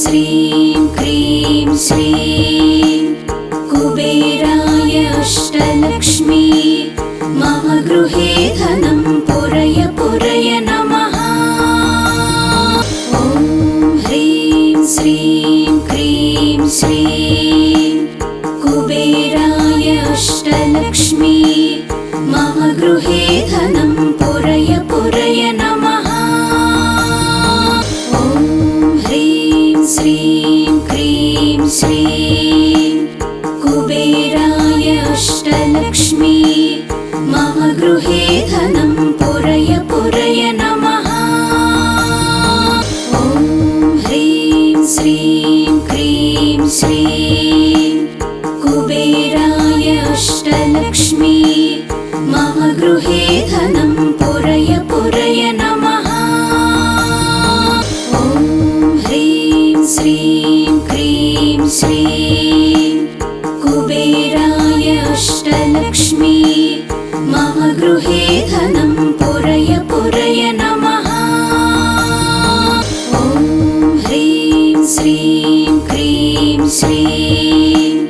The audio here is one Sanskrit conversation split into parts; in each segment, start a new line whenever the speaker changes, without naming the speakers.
श्रीं क्रीं श्रीं कुबेराय अष्टलक्ष्मी मम गृहे धनं पुरय पुरय नमः। ॐ ह्रीं श्रीं क्रीं श्रीं कुबेराय अष्टलक्ष्मी मम गृहे धनं पुरय पुरय नमः। ॐ ह्रीं श्रीं क्रीं श्रीं कुबेराय अष्टलक्ष्मी मम गृहे धनं पुरय पुरय नमः। ॐ ह्रीं श्रीं क्रीं श्रीं कुबेराय अष्टलक्ष्मी मम गृहे धनं पुरय पुरय नमः। ॐ ह्रीं श्रीं क्रीं श्रीं कुबेराय अष्टलक्ष्मी मम गृहे धनं पुरय पुरय नमः। ॐ ह्रीं श्रीं क्रीं श्रीं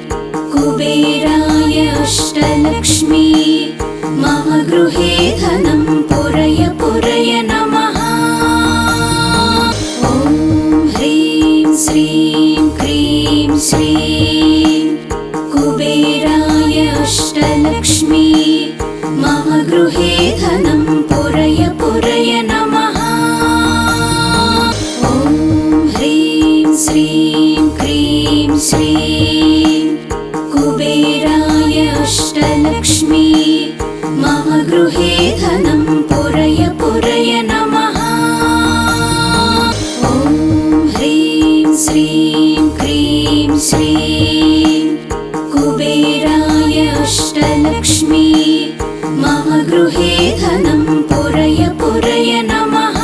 कुबेराय अष्टलक्ष्मी मम गृहे धनं पुरय पुरय नमः। ॐ ह्रीं श्रीं क्रीं श्रीं कुबेराय अष्टलक्ष्मी मम गृहे धनं पुरय पुरय नमः। ॐ ह्रीं श्रीं क्रीं श्रीं कुबेराय अष्टलक्ष्मी मम गृहे धनं पुरय पुरय नमः। ॐ ह्रीं श्रीं क्रीं श्रीं कुबेराय अष्टलक्ष्मी मम गृहे धनं पुरय पुरय नमः।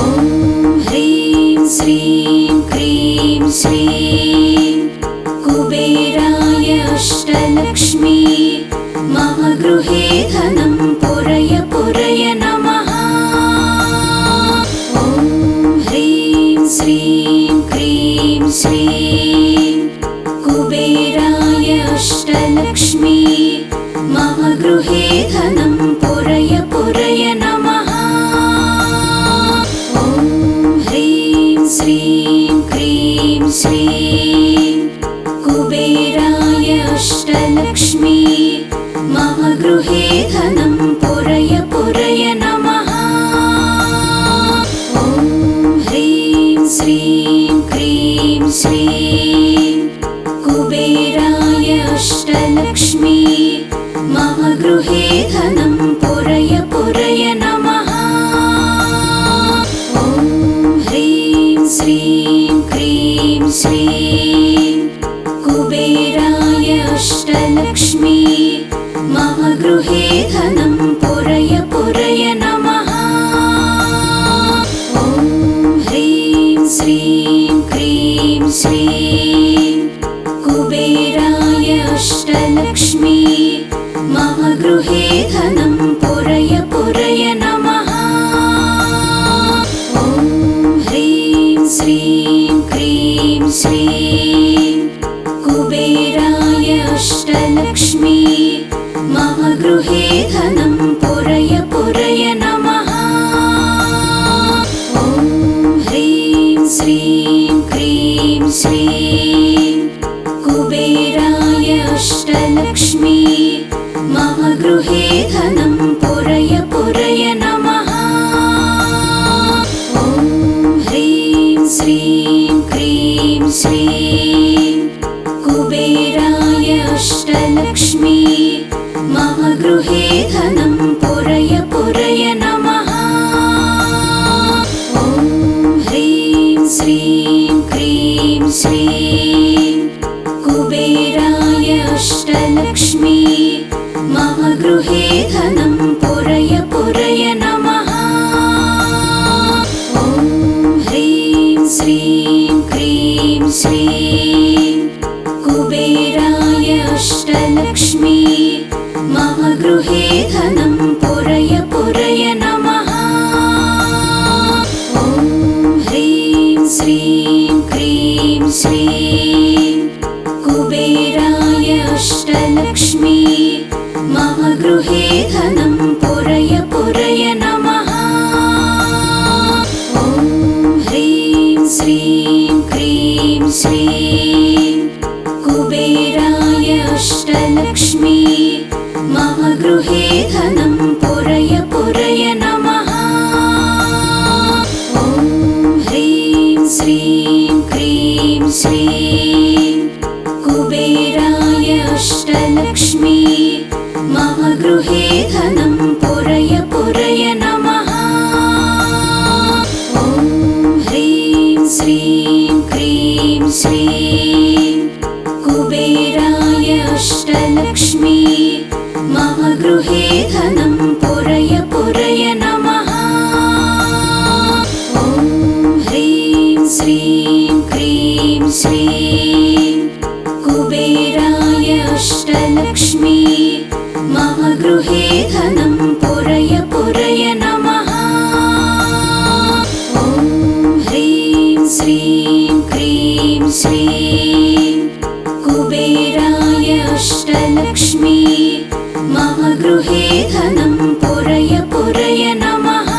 ॐ ह्रीं श्रीं क्रीं श्रीं कुबेराय अष्टलक्ष्मी मम गृहे धनं पुरय पुरय नमः। ॐ ह्रीं श्रीं क्रीं श्रीं कुबेराय अष्टलक्ष्मी मम गृहे धनं पुरय पुरय नमः। ॐ ह्रीं श्रीं क्रीं श्रीं कुबेराय अष्टलक्ष्मी मम गृहे धनं पुरय पुरय नमः। ॐ ह्रीं श्रीं क्रीं श्रीं कुबेराय अष्टलक्ष्मी मम गृहे धनं पुरय पुरय नमः। ॐ ह्रीं श्रीं क्रीं श्रीं कुबेराय अष्टलक्ष्मी मम गृहे धनं पुरय पुरय नमः। ॐ ह्रीं श्रीं क्रीं श्रीं कुबेराय अष्टलक्ष्मी मम गृहे धनं पुरय पुरय नमः। ॐ ह्रीं श्रीं क्रीं श्रीं कुबेराय अष्टलक्ष्मी मम गृहे धनं पुरय पुरय नमः। ॐ ह्रीं श्रीं क्रीं श्रीं कुबेराय अष्टलक्ष्मी मम गृहे धनं पुरय पुरय नमः। ॐ ह्रीं श्रीं क्रीं श्रीं कुबेराय अष्टलक्ष्मी मम गृहे धनं पुरय पुरय नमः। ॐ ह्रीं श्रीं क्रीं श्रीं कुबेराय अष्टलक्ष्मी मम गृहे धनं पुरय पुरय नमः। ॐ ह्रीं श्रीं क्रीं श्रीं कुबेराय अष्टलक्ष्मी मम गृहे धनं पुरय पुरय नमः। ॐ ह्रीं श्रीं क्रीं श्रीं कुबेराय अष्टलक्ष्मी मम गृहे धनं पुरय पुरय नमः। ॐ ह्रीं श्रीं क्रीं श्रीं कुबेराय अष्टलक्ष्मी मम गृहे धनं पुरय पुरय नमः। ॐ ह्रीं श्रीं क्रीं श्रीं कुबेराय अष्टलक्ष्मी मम गृहे धनं पुरय पुरय नमः। ॐ ह्रीं श्रीं क्रीं श्रीं कुबेराय अष्टलक्ष्मी मम गृहे धनं पुरय पुरय नमः। ॐ ह्रीं श्रीं क्रीं श्रीं कुबेराय अष्टलक्ष्मी मम गृहे धनं पुरय पुरय नमः।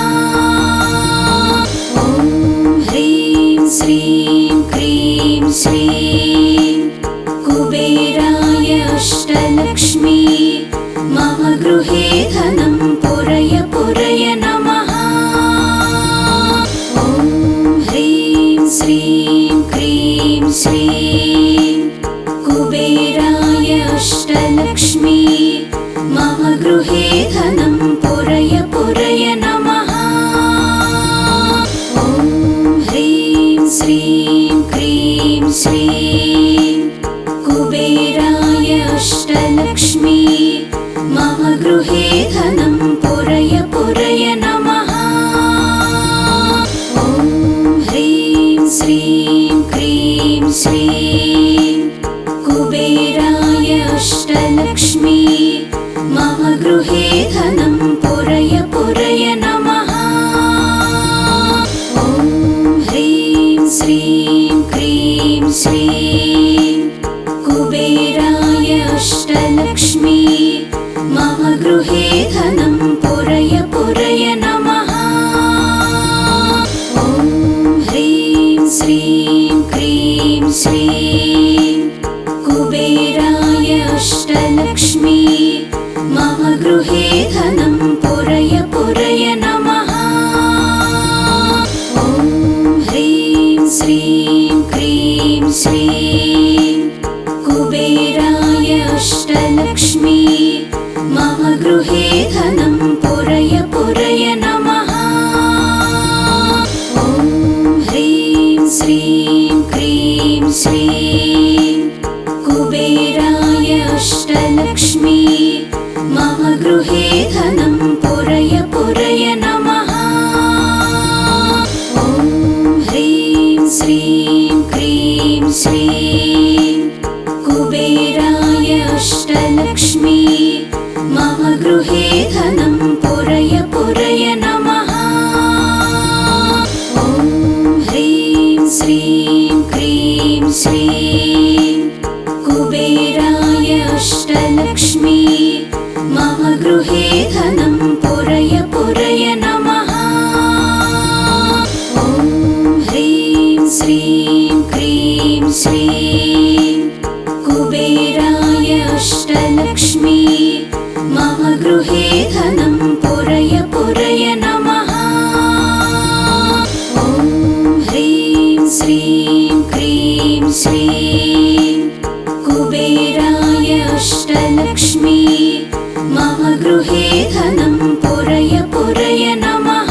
ॐ ह्रीं श्रीं क्रीं श्रीं कुबेराय अष्टलक्ष्मी मम गृहे धनं पुरय पुरय नमः। ॐ ह्रीं श्रीं क्रीं श्रीं कुबेराय अष्टलक्ष्मी मम गृहे धनं पुरय पुरय नमः। ॐ ह्रीं श्रीं क्रीं श्रीं कुबेराय अष्टलक्ष्मी मम गृहे धनं पुरय पुरय नमः। ॐ ह्रीं श्रीं क्रीं श्रीं कुबेराय अष्टलक्ष्मी मम गृहे धनं पुरय पुरय नमः। ॐ ह्रीं श्रीं क्रीं श्रीं कुबेराय अष्टलक्ष्मी मम गृहे धनं पुरय पुरय नमः। ॐ ह्रीं श्रीं क्रीं श्रीं कुबेराय अष्टलक्ष्मी मम गृहे धनं पुरय पुरय नमः। ॐ ह्रीं श्रीं क्रीं श्रीं कुबेराय अष्टलक्ष्मी मम गृहे धनं पुरय पुरय नमः। ॐ ह्रीं श्रीं क्रीं श्रीं कुबेराय अष्टलक्ष्मी मम गृहे धनं पुरय पुरय नमः। ॐ ह्रीं श्रीं क्रीं श्रीं कुबेराय अष्टलक्ष्मी मम गृहे धनं पुरय पुरय नमः। ॐ ह्रीं श्रीं क्रीं श्रीं कुबेराय अष्टलक्ष्मी मम गृहे धनं पुरय पुरय नमः। ॐ ह्रीं श्रीं क्रीं श्रीं कुबेराय अष्टलक्ष्मी मम गृहे धनं पुरय पुरय नमः। ॐ ह्रीं श्रीं क्रीं श्रीं कुबेराय अष्टलक्ष्मी मम गृहे धनं पुरय पुरय नमः।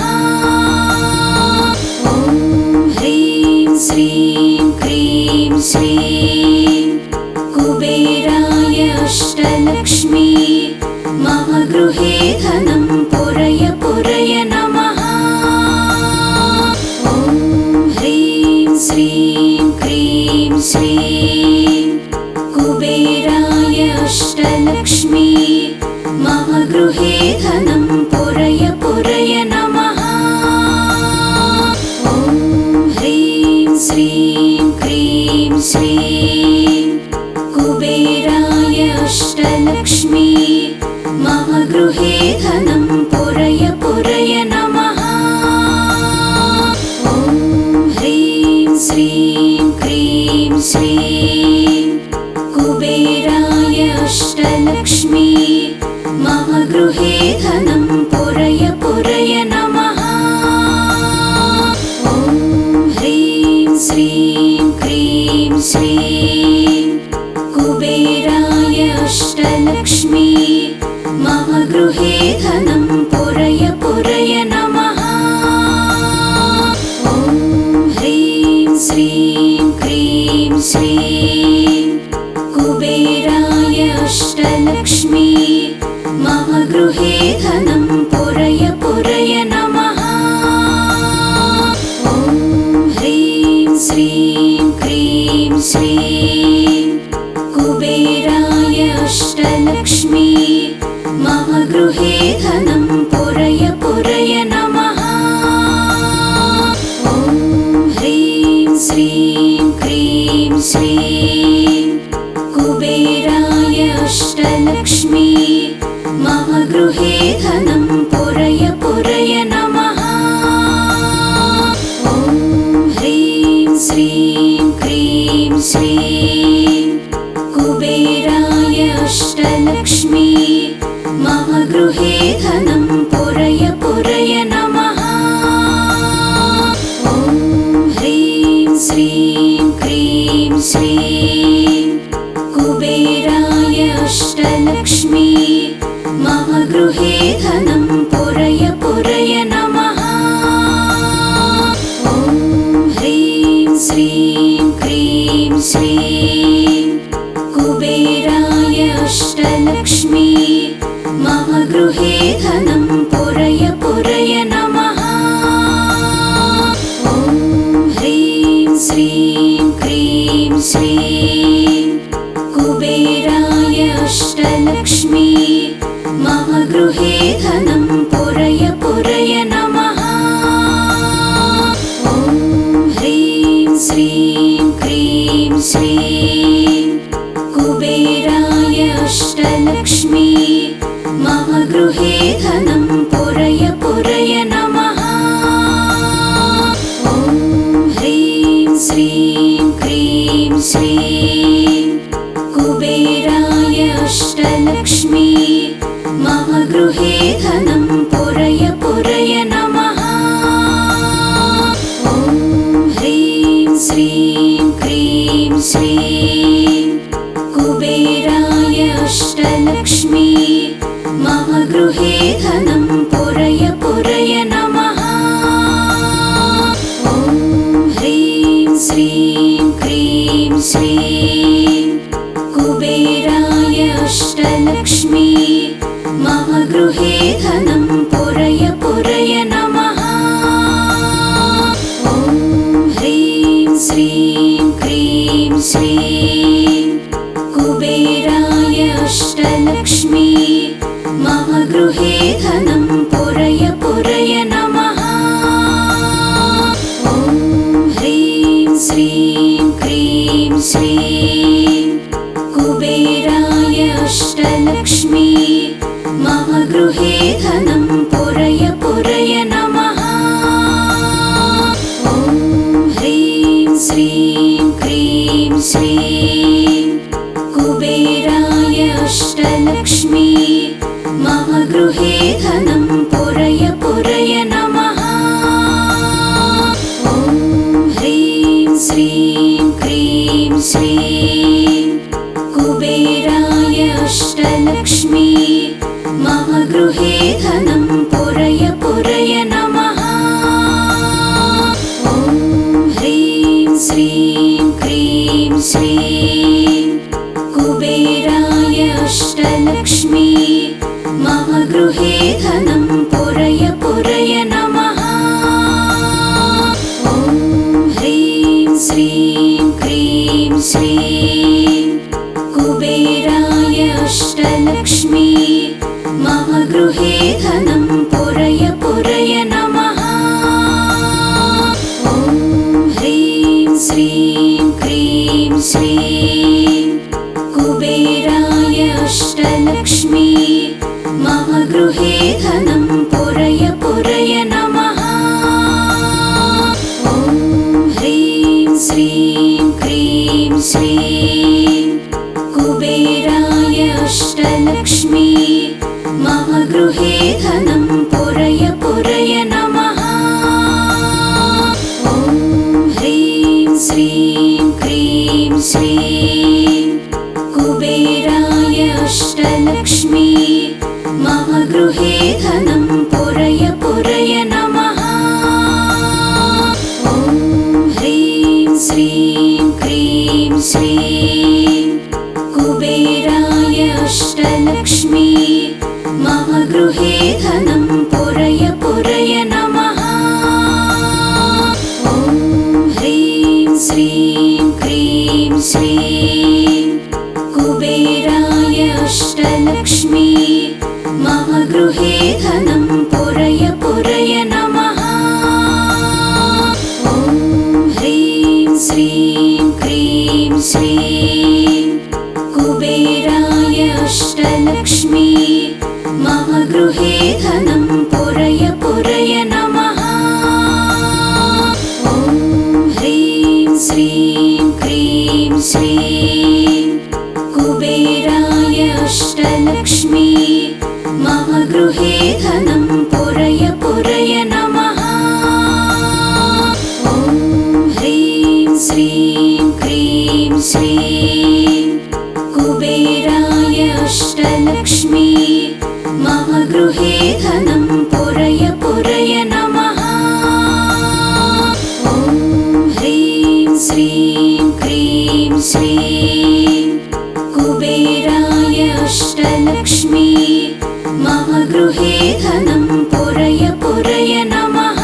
ॐ ह्रीं श्रीं क्रीं श्रीं कुबेराय अष्टलक्ष्मी मम गृहे धनं पुरय पुरय नमः। ॐ ह्रीं श्रीं क्रीं श्रीं कुबेराय अष्टलक्ष्मी मम गृहे धनं पुरय पुरय नमः। ॐ ह्रीं श्रीं क्रीं श्रीं कुबेराय अष्टलक्ष्मी मम गृहे धनं पुरय पुरय नमः। ॐ ह्रीं श्रीं क्रीं श्रीं कुबेराय अष्टलक्ष्मी मम गृहे धनं पुरय पुरय नमः। ॐ ह्रीं श्रीं क्रीं श्रीं कुबेराय अष्टलक्ष्मी मम गृहे धनं पुरय पुरय नमः। ॐ ह्रीं श्रीं क्रीं श्रीं कुबेराय अष्टलक्ष्मी मम गृहे धनं पुरय पुरय नमः। ॐ ह्रीं श्रीं क्रीं श्रीं कुबेराय अष्टलक्ष्मी मम गृहे धनं पुरय पुरय नमः। ॐ ह्रीं श्रीं क्रीं श्रीं कुबेराय अष्टलक्ष्मी मम गृहे धनं पुरय पुरय नमः। ॐ ह्रीं श्रीं क्रीं श्रीं कुबेराय अष्टलक्ष्मी मम गृहे धनं पुरय पुरय नमः। ॐ ह्रीं श्रीं क्रीं श्रीं कुबेराय अष्टलक्ष्मी मम गृहे धनं पुरय पुरय नमः। ॐ ह्रीं श्रीं क्रीं श्रीं कुबेराय अष्टलक्ष्मी मम गृहे धनं पुरय पुरय नमः। ॐ ह्रीं श्रीं क्रीं श्रीं कुबेराय अष्टलक्ष्मी मम गृहे धनं पुरय पुरय नमः। ॐ ह्रीं श्रीं क्रीं श्रीं कुबेराय अष्टलक्ष्मी मम गृहे धनं पुरय पुरय नमः। ॐ ह्रीं श्रीं क्रीं श्रीं कुबेराय अष्टलक्ष्मी मम गृहे धनं पुरय पुरय नमः। ॐ ह्रीं श्रीं क्रीं श्रीं कुबेराय अष्टलक्ष्मी मम गृहे धनं पुरय पुरय नमः। ॐ ह्रीं श्रीं क्रीं श्रीं कुबेराय अष्टलक्ष्मी मम गृहे धनं पुरय पुरय नमः। ॐ ह्रीं श्रीं क्रीं श्रीं कुबेराय अष्टलक्ष्मी मम गृहे धनं पुरय पुरय नमः। ॐ ह्रीं श्रीं क्रीं श्रीं कुबेराय अष्टलक्ष्मी मम गृहे धनं पुरय पुरय नमः। ॐ ह्रीं श्रीं क्रीं श्रीं कुबेराय अष्टलक्ष्मी मम गृहे धनं पुरय पुरय नमः। ॐ ह्रीं श्रीं क्रीं श्रीं कुबेराय अष्टलक्ष्मी मम गृहे धनं पुरय पुरय नमः। ॐ ह्रीं श्रीं क्रीं श्रीं कुबेराय अष्टलक्ष्मी मम गृहे धनं पुरय पुरय नमः। ॐ ह्रीं श्रीं क्रीं श्रीं कुबेराय अष्टलक्ष्मी मम गृहे धनं पुरय पुरय नमः। ॐ ह्रीं श्रीं क्रीं श्रीं कुबेराय अष्टलक्ष्मी मम गृहे धनं पुरय पुरय नमः। ॐ ह्रीं श्रीं क्रीं श्रीं कुबेराय अष्टलक्ष्मी मम गृहे धनं पुरय पुरय नमः। ॐ ह्रीं श्रीं क्रीं श्रीं कुबेराय अष्टलक्ष्मी मम गृहे धनं पुरय पुरय नमः। ॐ ह्रीं श्रीं क्रीं श्रीं कुबेराय अष्टलक्ष्मी मम गृहे धनं पुरय पुरय नमः। ॐ ह्रीं श्रीं क्रीं श्रीं कुबेराय अष्टलक्ष्मी मम गृहे धनं पुरय पुरय नमः। ॐ ह्रीं श्रीं क्रीं श्रीं कुबेराय अष्टलक्ष्मी मम गृहे धनं पुरय पुरय नमः। ॐ ह्रीं श्रीं क्रीं श्रीं कुबेराय अष्टलक्ष्मी मम गृहे धनं पुरय पुरय नमः। ॐ ह्रीं श्रीं क्रीं श्रीं कुबेराय अष्टलक्ष्मी मम गृहे धनं पुरय पुरय नमः। ॐ ह्रीं श्रीं क्रीं श्रीं कुबेराय अष्टलक्ष्मी मम गृहे धनं पुरय पुरय नमः।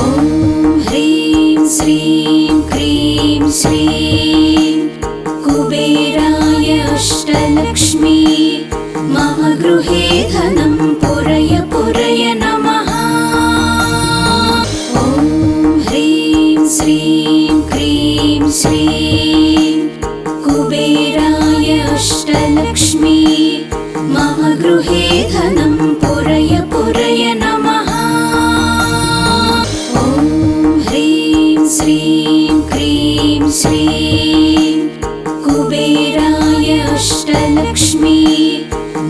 ॐ ह्रीं श्रीं क्रीं श्रीं कुबेराय अष्टलक्ष्मी मम गृहे धनं पुरय पुरय नमः। ॐ ह्रीं श्रीं क्रीं श्रीं कुबेराय अष्टलक्ष्मी मम गृहे धनं पुरय पुरय नमः। ॐ ह्रीं श्रीं क्रीं श्रीं कुबेराय अष्टलक्ष्मी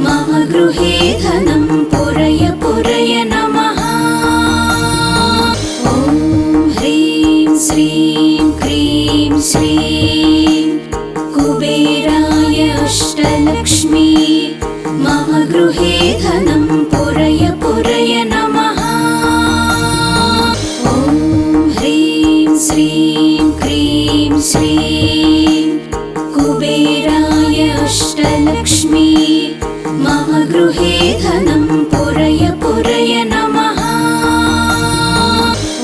मम गृहे धनं पुरय पुरय नमः। ॐ ह्रीं श्रीं क्रीं श्रीं कुबेराय अष्टलक्ष्मी मम गृहे धनं पुरय पुरय नमः। ॐ ह्रीं श्रीं क्रीं श्रीं कुबेराय अष्टलक्ष्मी मम गृहे धनं पुरय पुरय नमः।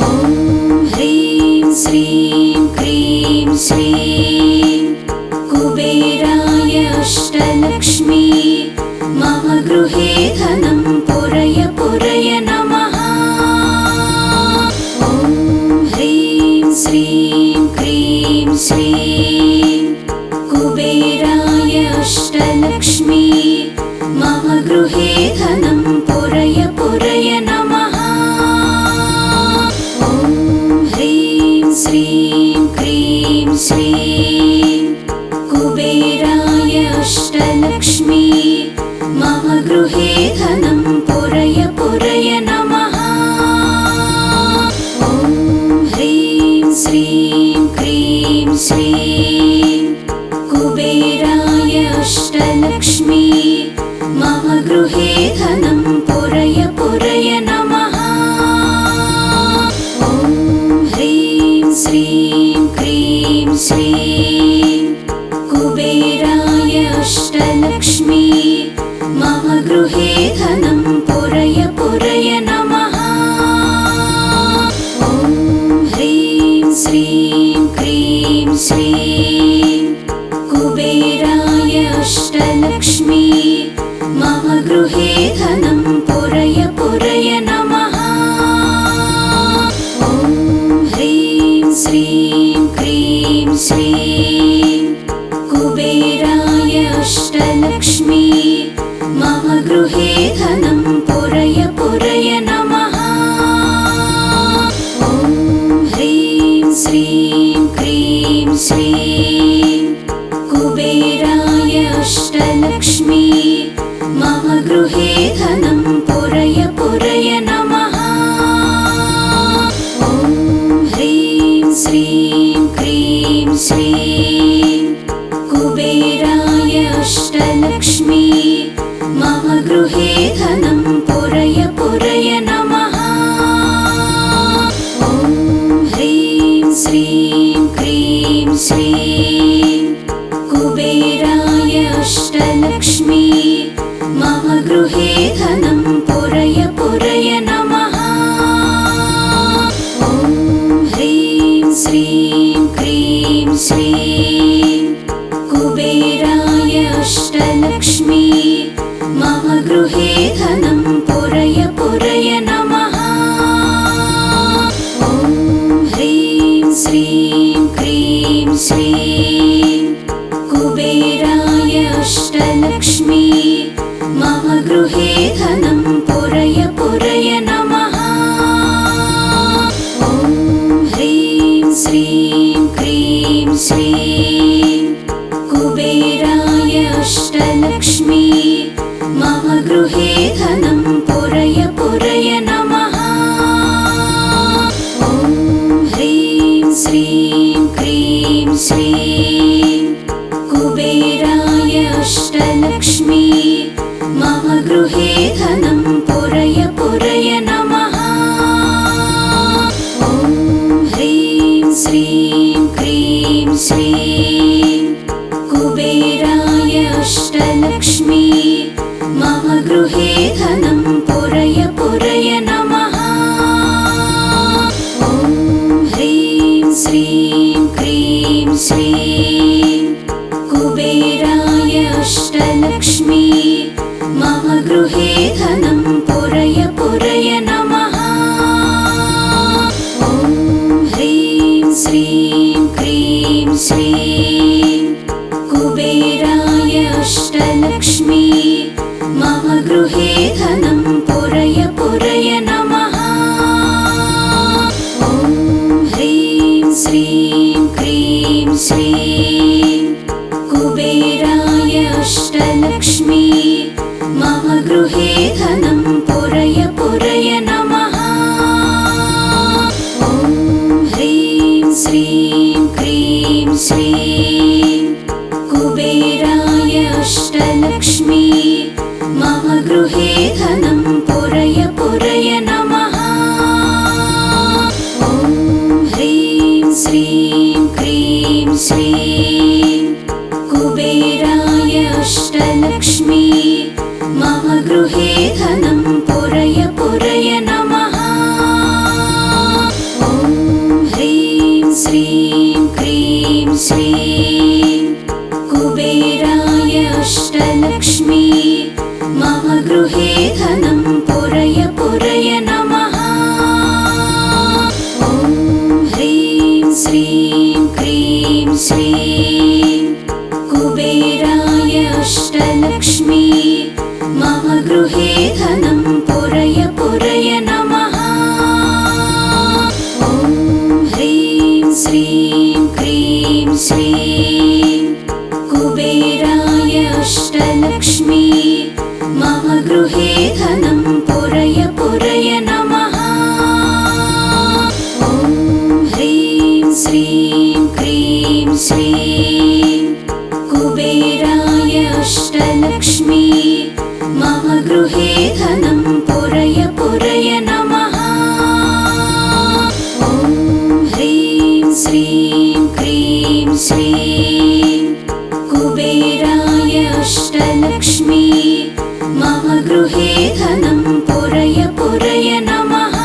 ॐ ह्रीं श्रीं क्रीं श्रीं कुबेराय अष्टलक्ष्मी मम गृहे धनं पुरय पुरय नमः। ॐ ह्रीं श्रीं क्रीं श्रीं कुबेराय अष्टलक्ष्मी मम गृहे धनं पुरय पुरय नमः। ॐ ह्रीं श्रीं क्रीं श्रीं कुबेराय अष्टलक्ष्मी मम गृहे धनं पुरय पुरय नमः। ॐ ह्रीं श्रीं क्रीं श्रीं कुबेराय अष्टलक्ष्मी मम गृहे धनं पुरय पुरय नमः। ॐ ह्रीं श्रीं क्रीं श्रीं कुबेराय अष्टलक्ष्मी मम गृहे धनं पुरय पुरय नमः। ॐ ह्रीं श्रीं क्रीं श्रीं कुबेराय अष्टलक्ष्मी मम गृहे धनं पुरय पुरय नमः। ॐ ह्रीं श्रीं क्रीं श्रीं कुबेराय अष्टलक्ष्मी मम गृहे धनं पुरय पुरय नमः। ॐ ह्रीं श्रीं क्रीं श्रीं कुबेराय अष्टलक्ष्मी मम गृहे धनं पुरय पुरय नमः। ॐ ह्रीं श्रीं क्रीं श्रीं कुबेराय अष्टलक्ष्मी मम गृहे धनं पुरय पुरय नमः। ॐ ह्रीं श्रीं क्रीं श्रीं कुबेराय अष्टलक्ष्मी मम गृहे धनं पुरय पुरय नमः। ॐ ह्रीं श्रीं क्रीं श्रीं कुबेराय अष्टलक्ष्मी मम गृहे धनं पुरय पुरय नमः। ॐ ह्रीं श्रीं क्रीं श्रीं कुबेराय अष्टलक्ष्मी मम गृहे धनं पुरय पुरय नमः। ॐ ह्रीं श्रीं क्रीं श्रीं कुबेराय अष्टलक्ष्मी मम गृहे धनं पुरय पुरय नमः। ॐ ह्रीं श्रीं क्रीं श्रीं कुबेराय अष्टलक्ष्मी मम गृहे धनं पुरय पुरय नमः। ॐ ह्रीं श्रीं क्रीं श्रीं कुबेराय अष्टलक्ष्मी मम गृहे धनं पुरय पुरय नमः। ॐ ह्रीं श्रीं क्रीं श्रीं कुबेराय अष्टलक्ष्मी मम गृहे धनं पुरय पुरय नमः। ॐ ह्रीं श्रीं क्रीं श्रीं कुबेराय अष्टलक्ष्मी मम गृहे धनं पुरय पुरय नमः। ॐ ह्रीं श्रीं क्रीं श्रीं कुबेराय अष्टलक्ष्मी मम गृहे धनं पुरय पुरय नमः। ॐ ह्रीं श्रीं क्रीं श्रीं कुबेराय अष्टलक्ष्मी मम गृहे धनं पुरय पुरय नमः। ॐ ह्रीं श्रीं क्रीं श्रीं कुबेराय अष्टलक्ष्मी मम गृहे धनं पुरय पुरय नमः। ॐ ह्रीं श्रीं क्रीं श्रीं कुबेराय अष्टलक्ष्मी मम गृहे धनं पुरय पुरय नमः। ॐ ह्रीं श्रीं क्रीं श्रीं कुबेराय अष्टलक्ष्मी मम गृहे धनं पुरय पुरय नमः। ॐ ह्रीं श्रीं क्रीं श्रीं कुबेराय अष्टलक्ष्मी मम गृहे धनं पुरय पुरय नमः। ॐ ह्रीं श्रीं क्रीं श्रीं कुबेराय अष्टलक्ष्मी मम गृहे धनं पुरय पुरय नमः। ॐ ह्रीं श्रीं क्रीं श्रीं कुबेराय अष्टलक्ष्मी मम गृहे धनं पुरय पुरय नमः।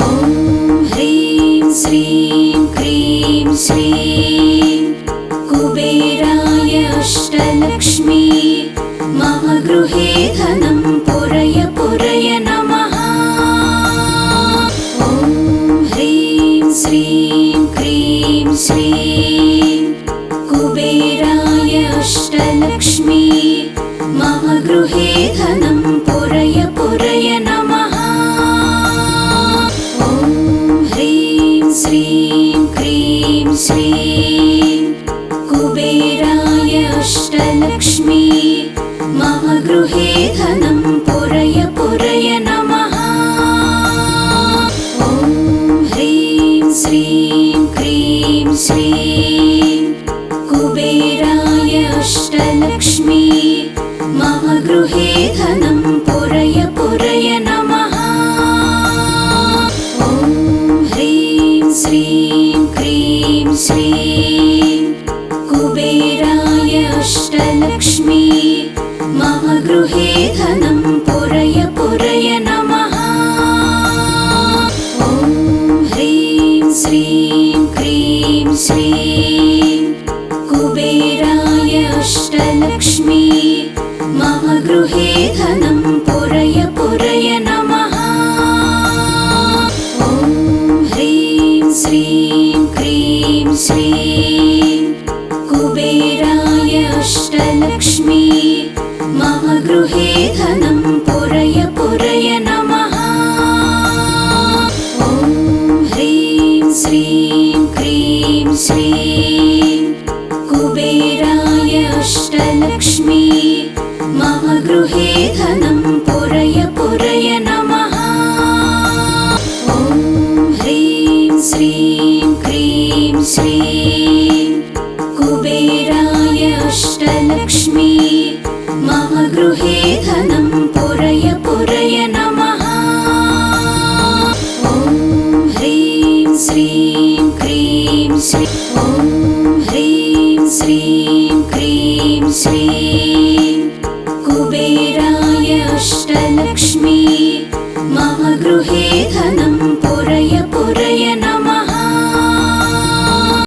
ॐ ह्रीं श्रीं क्रीं श्रीं कुबेराय अष्टलक्ष्मी मम गृहे धनं पुरय पुरय नमः। ॐ ह्रीं श्रीं क्रीं श्रीं कुबेराय अष्टलक्ष्मी मम गृहे धनं पुरय पुरय नमः। ॐ ह्रीं श्रीं क्रीं श्रीं कुबेराय अष्टलक्ष्मी मम गृहे धनं पुरय पुरय नमः। ॐ ह्रीं श्रीं क्रीं श्रीं कुबेराय अष्टलक्ष्मी मम गृहे धनं पुरय पुरय नमः। ॐ ह्रीं श्रीं क्रीं श्रीं कुबेराय अष्टलक्ष्मी मम गृहे धनं पुरय पुरय नमः। ॐ ह्रीं श्रीं क्रीं श्रीं कुबेराय अष्टलक्ष्मी मम गृहे धनं पुरय पुरय नमः। ॐ ह्रीं श्रीं क्रीं श्रीं कुबेराय अष्टलक्ष्मी मम गृहे धनं पुरय पुरय नमः। ॐ ह्रीं श्रीं क्रीं श्रीं कुबेराय अष्टलक्ष्मी मम गृहे धनं पुरय पुरय नमः। ॐ ह्रीं श्रीं क्रीं श्रीं कुबेराय अष्टलक्ष्मी मम गृहे धनं पुरय पुरय नमः। ॐ ह्रीं श्रीं क्रीं श्रीं ॐ ह्रीं श्रीं क्रीं श्रीं कुबेराय अष्टलक्ष्मी मम गृहे धनं पुरय पुरय नमः।